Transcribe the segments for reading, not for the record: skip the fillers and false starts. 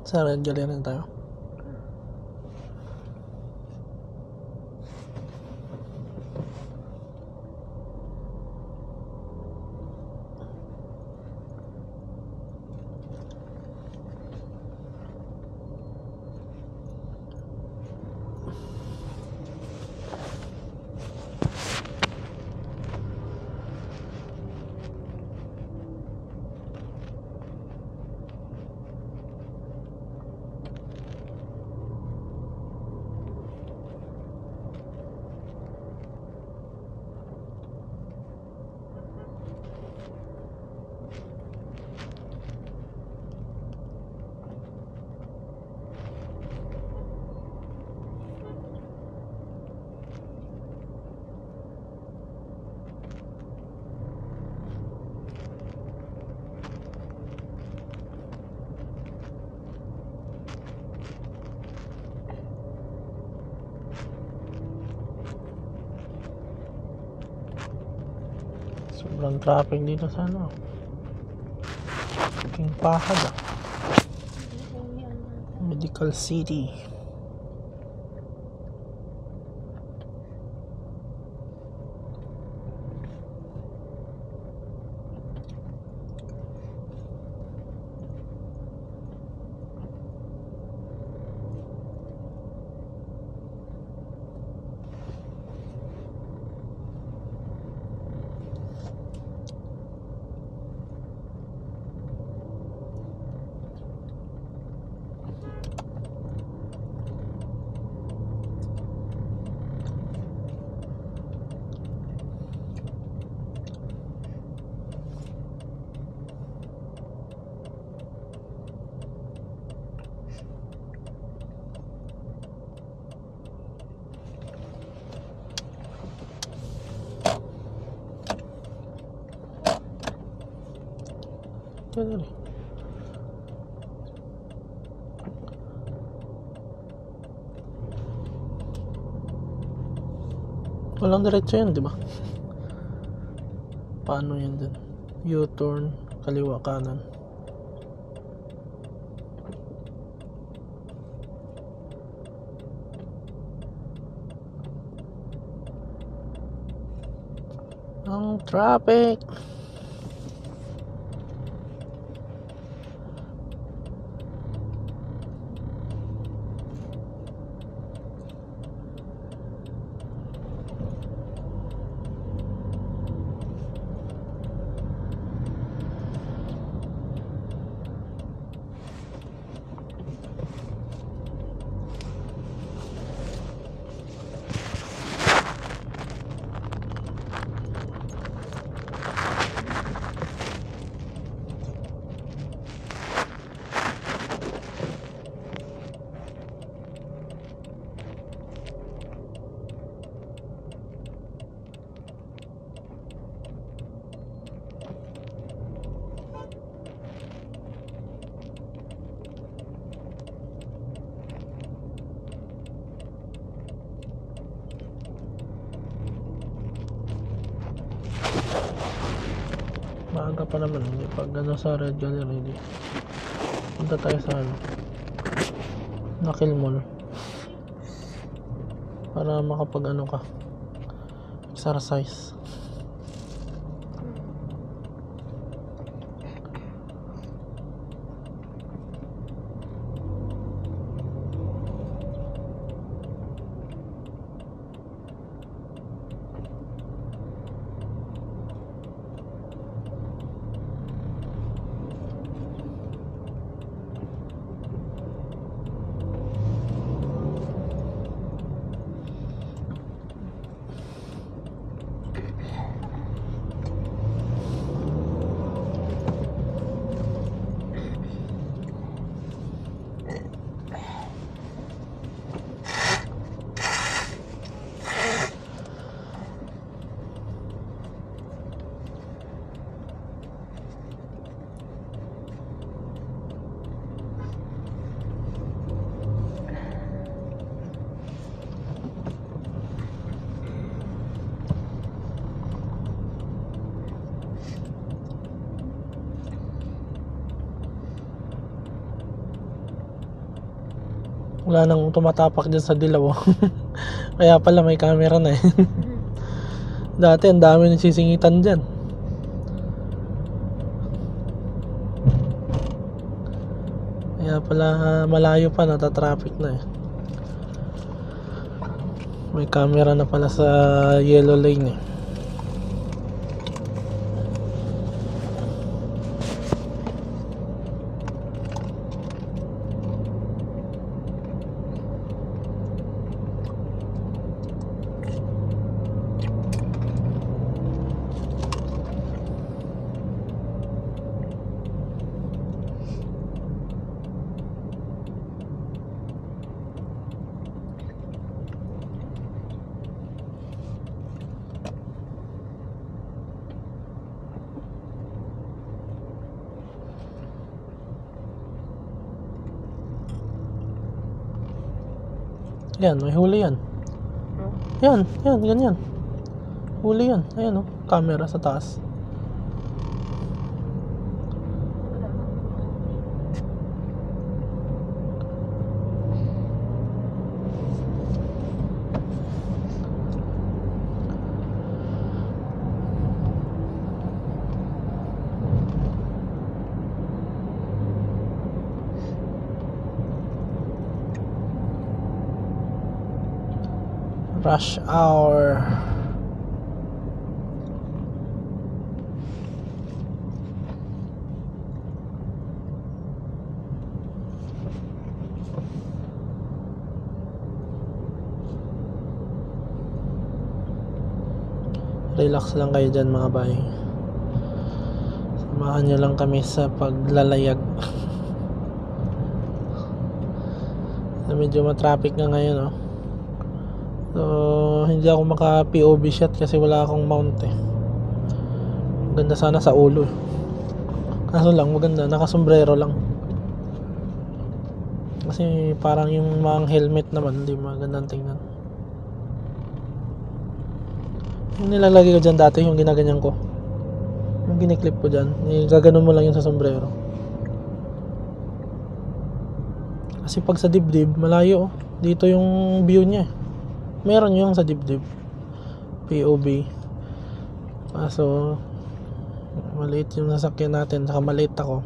Sa Red Gallery tayo. Sobrang traffic dito sa ano. King Pahad ah. Medical City. Walang diretso yan, di ba? Paano yan din? U-turn, kaliwa kanan. Ang traffic. Maaga pa naman pag ano sa Red Gallery. Punta tayo sa ano, Nakil Mall para makapag ano ka, exercise. Wala nang tumatapak dyan sa dilaw. Kaya pala may camera na eh. Dati ang dami nagsisingitan dyan. Kaya pala malayo pa, natatraffic na eh. May camera na pala sa yellow lane eh. Yan, may huli yan. Yan, ganyan. Huli yan. Ayan oh, camera sa taas. Rush hour. Relax lang kayo dyan mga bay. Samahan nyo lang kami sa paglalayag. Medyo matraffic nga ngayon oh. So, hindi ako maka-POV shot kasi wala akong mount eh. Maganda sana sa ulo eh. Kaso lang, maganda, nakasombrero lang. Kasi parang yung mga helmet naman, hindi magandang tingnan. Yung nilalagay ko dyan dati, yung ginaganyan ko. Yung giniklip ko dyan, gaganon mo lang yung sa sombrero. Kasi pag sa dibdib, malayo oh. Dito yung view niya eh. Meron yung sa dibdib POV. Kaso maliit yung sasakyan natin, saka maliit ako.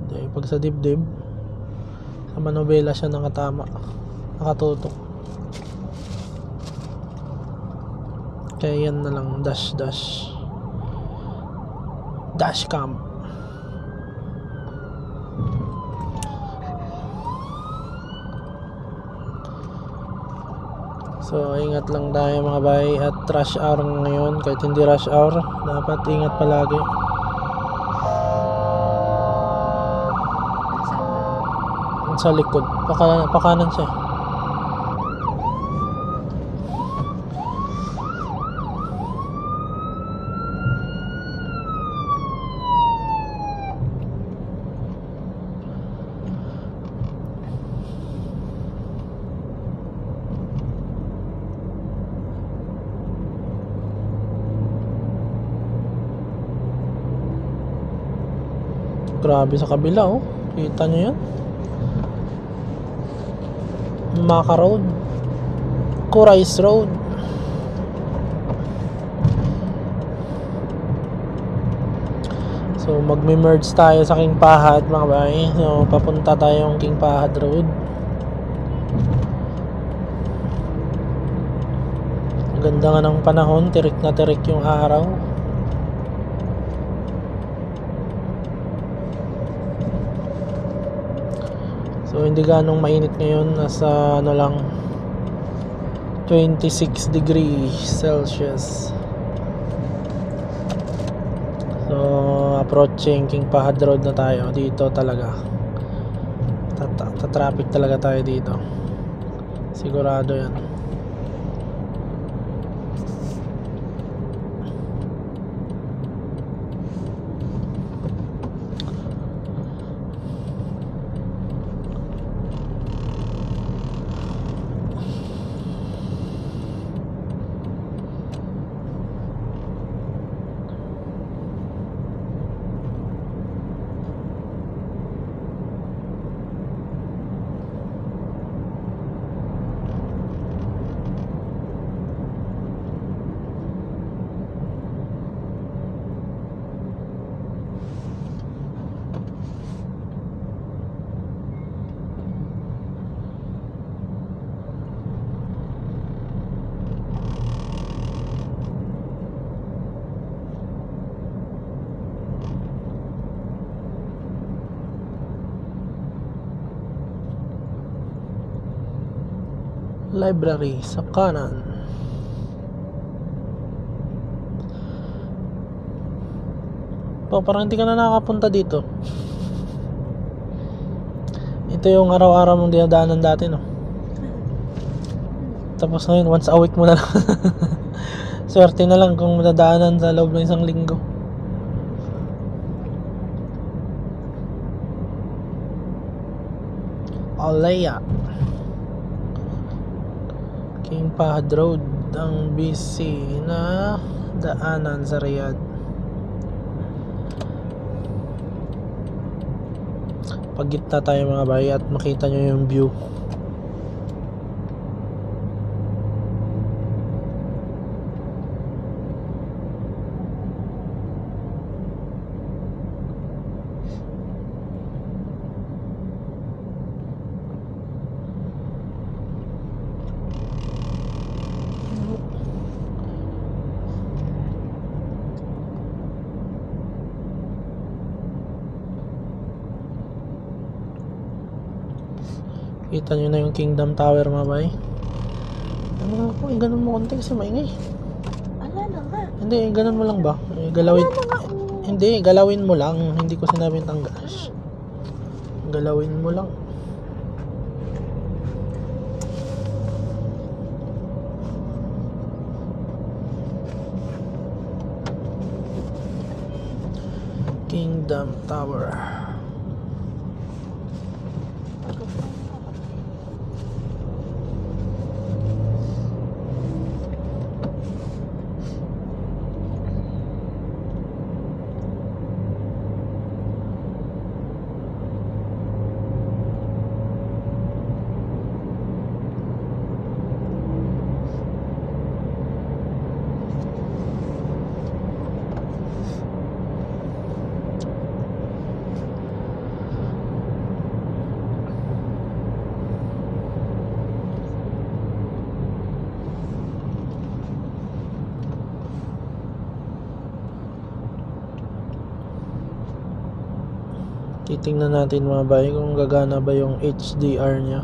Hindi, pag sa dibdib, sa manobela siya nakatama, nakatutok. Kaya yan na lang, dash cam. So ingat lang tayo mga bay, at rush hour ngayon. Kahit hindi rush hour, dapat ingat palagi. Sa likod, pakanan siya. Grabe sa kabila oh. Kita nyo yan? Maka Road, Kurais Road. So magme-merge tayo sa King Fahad mga bay. So papunta tayong King Fahad Road. Ganda nga ng panahon, tirik na tirik yung araw. So hindi ganong mainit ngayon, nasa ano lang 26 degrees Celsius. So approaching King Fahad Road na tayo. Dito talaga traffic talaga tayo dito, sigurado yan. Library sa kanan. Parang hindi ka na nakakapunta dito. Ito yung araw-araw mong dinadaanan dati, no? Tapos ngayon, once a week mo na lang. Swerte na lang kung madadaanan sa loob ng isang linggo. Alea King Fahd Road, ang busy na daanan sa Riyadh. Paggitna tayo mga bay at makita nyo yung view. Kita nyo na yung Kingdom Tower mga bay. Ano nga po, ganun mo konti kasi maingay. Ala na nga. Hindi, ganun mo lang ba? Galawin. Hindi, galawin mo lang. Hindi ko sinabing tanggas. Galawin mo lang. Kingdom Tower. Titingnan natin mga bay kung gagana ba yung HDR nya.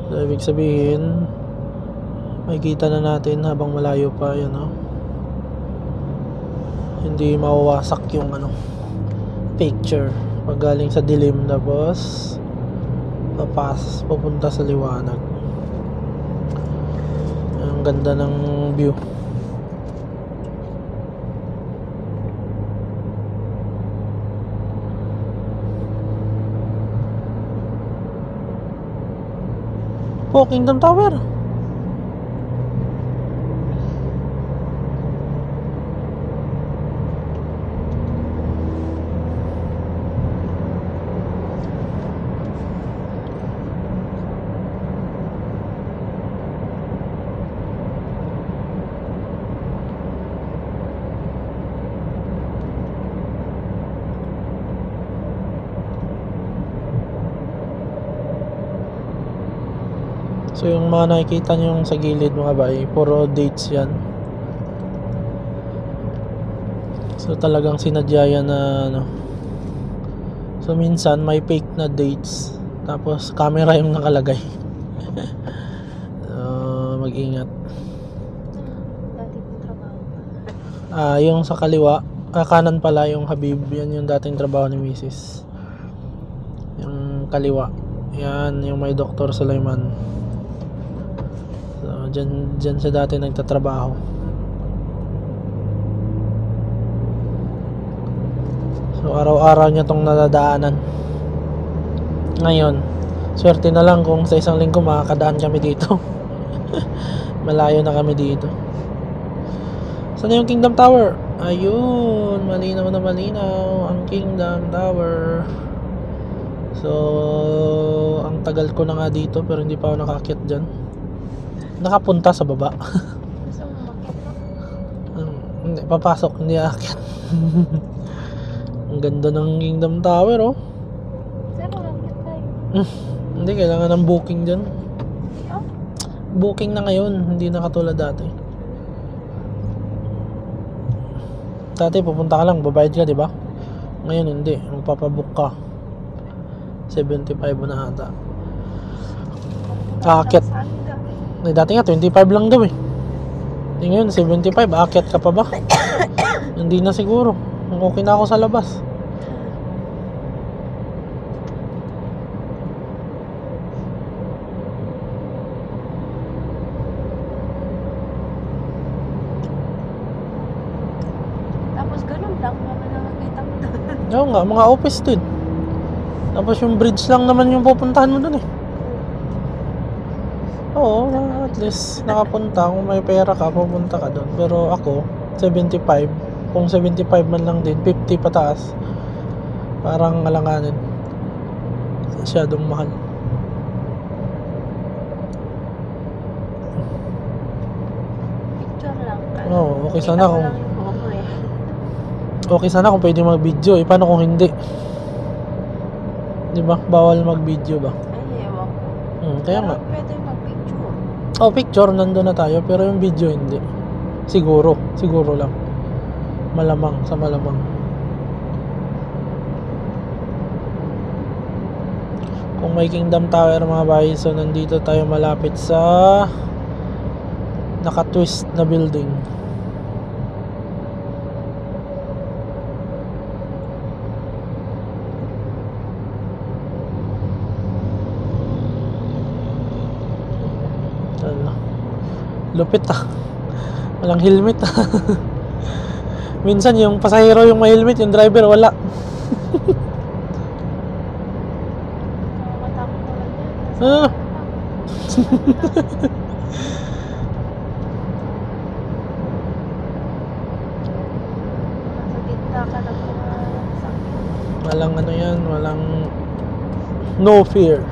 So, ibig sabihin makikita na natin habang malayo pa yan, no? Hindi mawawasak yung picture pag galing sa dilim tapos papunta sa liwanag. Ang ganda ng view. Oh, Kingdom Tower. So yung mga nakikita nyo sa gilid mga bay, puro dates yan. So talagang sinadya yan na So minsan may fake na dates, tapos camera yung nakalagay. Mag-ingat. Dati kong trabaho. Yung sa kaliwa, kanan pala yung Habib, yan yung dating trabaho ni Mrs. Yung kaliwa, yan yung may Dr. Sulaiman. So dyan siya dati nagtatrabaho. So araw-araw niya tong nadadaanan. Ngayon, swerte na lang kung sa isang linggo makakadaan kami dito. Malayo na kami dito. Saan yung Kingdom Tower? Ayun, malinaw na malinaw ang Kingdom Tower. So ang tagal ko na nga dito pero hindi pa ako nakaakyat dyan. Nakapunta sa baba. Gusto mo umakyat ka? Hindi, papasok, hindi aakyat. Ang ganda ng Kingdom Tower, oh. Saan mo umakyat tayo? Hindi, kailangan ng booking dyan. Oh? Booking na ngayon, hindi na katulad dati. Dati pupunta ka lang, babayad ka, di ba? Ngayon hindi, magpapabook ka. 75 na ata. Aakyat. Saan ka? Dati nga 25 lang daw eh. Ngayon 75, aakyat ka pa ba? Hindi na siguro. Okay na ako sa labas. Tapos ganun lang naman ang nakita mo doon. Oo nga, mga office din. Tapos yung bridge lang naman yung pupuntahan mo dun eh. Oo, at least nakapunta. Kung may pera ka, pupunta ka dun. Pero ako, 75. Kung 75 man lang din, 50 pataas. Parang alanganin. Masyadong mahal. Picture lang. Oo, okay Kita sana ko kung lang yung buhok mo eh. okay sana kung pwede mag-video eh. Paano kung hindi? Di ba? Bawal mag-video ba? Ay, ewan ko. Kaya nga. Pero pwede mag-picture. Oh, picture, nandun na tayo. Pero yung video, hindi. Siguro. Siguro lang. Malamang. Sa malamang. Kung may Kingdom Tower mga bahay, so nandito tayo malapit sa naka-twist na building. Ano? Lupit ah. Walang helmet ah. Minsan yung pasahero yung may helmet, yung driver wala. Nakakatakot naman yan. Ah. Nasa gitna ka ng mga sakit. Walang ano yan, walang no fear.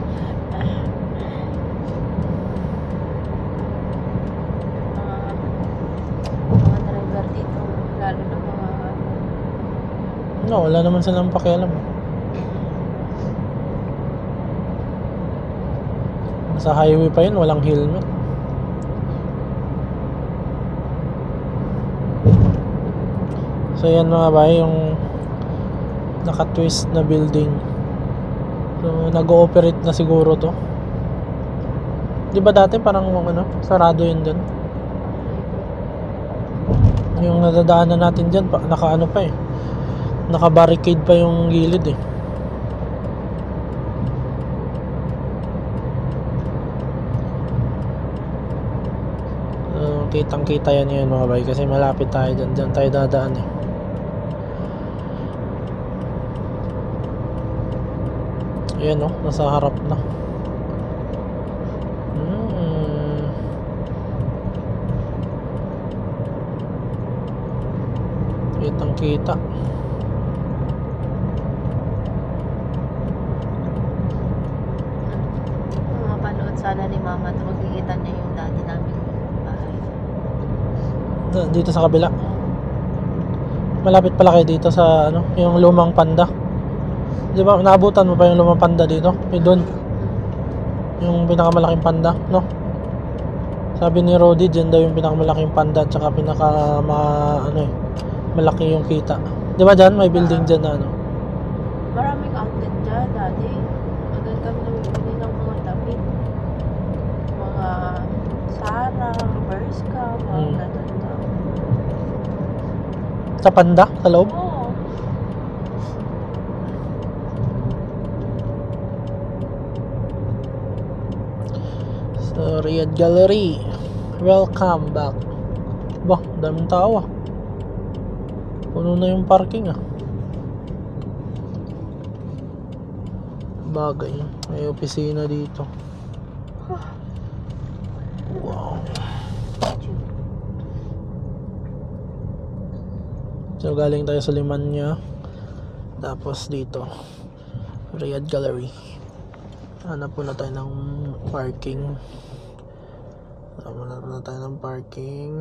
Mga driver dito, lalo na mga No, wala naman silang pakialam. Sa highway pa yun, walang helmet. So yan mga bay, yung naka-twist na building. So nag-ooperate na siguro to. Di ba dati parang ano, sarado yun dun? Yung nadadaanan natin dyan, naka-ano pa eh. Naka-barricade pa yung gilid eh. Kitang kita yan yun mga bay, kasi malapit tayo dyan. Dyan tayo dadaan eh. Ayan o, nasa harap na. Kitang kita. mapanood sana ni mama at magkikita niya yung dati namin bahay. Dito sa kabila. Malapit pala kayo dito sa ano, yung lumang panda. Di ba, naabutan mo pa yung lumang panda dito? Yung doon. Yung pinakamalaking panda, no? Sabi ni Rodi, dyan daw yung pinakamalaking panda at saka ano eh, malaki yung kita. Di ba dyan? May building dyan na ano. Maraming outlet dyan dati. Agad kami namimili ng mga damit. Mga Zara, Bershka, mga ganun daw. Sa panda? Sa loob? Oo. So, Riyadh Gallery. Welcome back. Bah, daming tao ah. Puno na yung parking ah. Bagay. May opisina dito. Wow. So, galing tayo sa Limanya. Tapos dito. Riyadh Gallery. Hanap po na tayo ng parking. Hanap na tayo ng parking.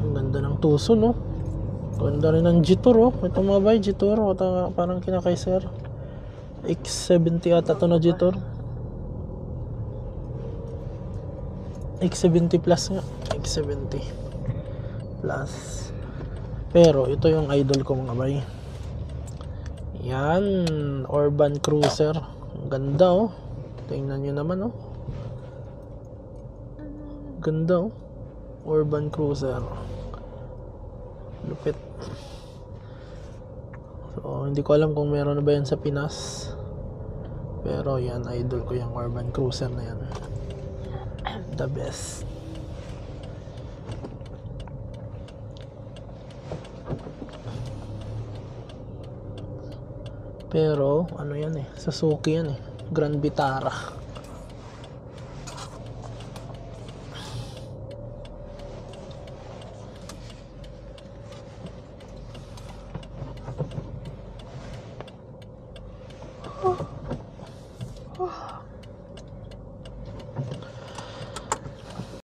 Ang ganda ng tuso, no? Ganda rin ng G-Tour, oh. Ito mga bay, G-Tour. Parang kinakay sir. X70 ata ito na G-Tour. X70 plus nga. X70 plus. Pero ito yung idol ko mga bay. Yan, urban cruiser. Ang ganda oh. Tingnan nyo naman oh. Ganda oh. Urban cruiser. Lupit. So, hindi ko alam kung meron na ba yan sa Pinas. Pero yan, idol ko yung urban cruiser na yan. The best. Pero, ano yan eh, Suzuki yan eh. Grand Vitara.